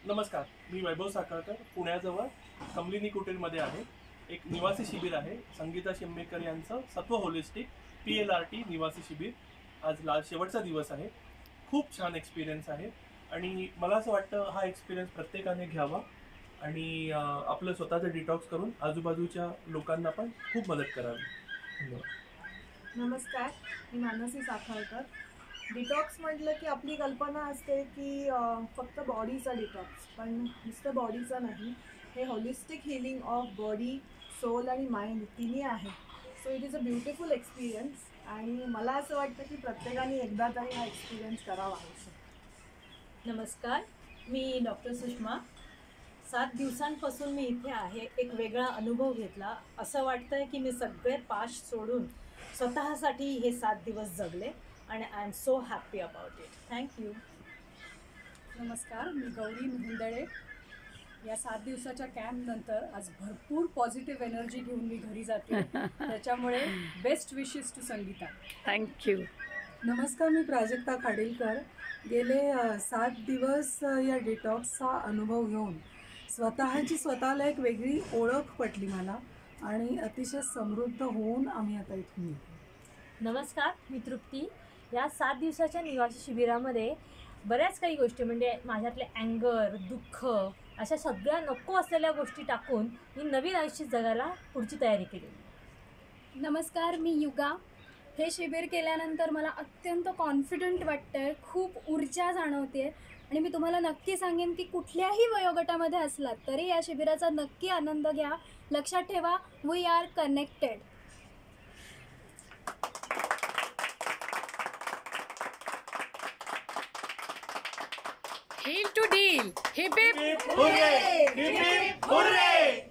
नमस्कार, मी वैभव साखळकर, पुण्याजवळ कमलिनी कुटीरमध्ये आहे. एक निवासी शिबिर आहे संगीता शिंबेकर यांचं सत्व होलिस्टिक PLRT निवासी शिबिर. आज शेवटचा दिवस आहे. खूप छान एक्सपिरियन्स आहे आणि मला असं वाटतं हा एक्सपिरियन्स प्रत्येकाने घ्यावा आणि आपलं स्वतःचं डिटॉक्स करून आजूबाजूच्या लोकांना पण खूप मदत करावी. धन्यवाद. नमस्कार, मी मानसी साखळकर. डिटॉक्स म्हटलं की आपली कल्पना असते की फक्त बॉडीचा डिटॉक्स, पण नुसतं बॉडीचा नाही, हे holistic healing of body, soul आणि माइंड तिन्ही आहे. So it is a beautiful experience आणि मला असं वाटतं की प्रत्येकाने एकदा तरी हा एक्सपिरियन्स करावा आयुष्यात. नमस्कार, मी डॉक्टर सुषमा. 7 दिवसांपासून मी इथे आहे. एक वेगळा अनुभव घेतला. असं वाटतंय की मी सगळे पास्ट सोडून स्वतःसाठी हे 7 दिवस जगले आणि I am so happy about it. Thank you. नमस्कार, मी गौरी मुंदळे. या 7 दिवसाच्या कॅम्पनंतर आज भरपूर पॉझिटिव्ह एनर्जी घेऊन मी घरी जाते. त्याच्यामुळे best wishes to Sangeeta. Thank you. नमस्कार, मी प्राजक्ता खाडीलकर. गेले 7 दिवस या डिटॉक्सचा अनुभव घेऊन स्वतःला एक वेगळी ओळख पटली मला आणि अतिशय समृद्ध होऊन आम्ही आता इथून निघतो. नमस्कार, मी तृप्ती. या 7 दिवसाच्या निवासी शिबिरामध्ये बऱ्याच काही गोष्टी म्हणजे माझ्यातले अँगर, दुःख अशा सगळ्या नको असलेल्या गोष्टी टाकून मी नवीन आयुष्य जगायला पुढची तयारी केली. नमस्कार, मी युगा. हे शिबिर केल्यानंतर मला अत्यंत कॉन्फिडंट वाटतं आहे, खूप ऊर्जा जाणवते आणि मी तुम्हाला नक्की सांगेन की कुठल्याही वयोगटामध्ये असलात तरी या शिबिराचा नक्की आनंद घ्या. लक्षात ठेवा, we are connected. Heal to deal. Hip hip. Hooray! Hip hip! Hooray!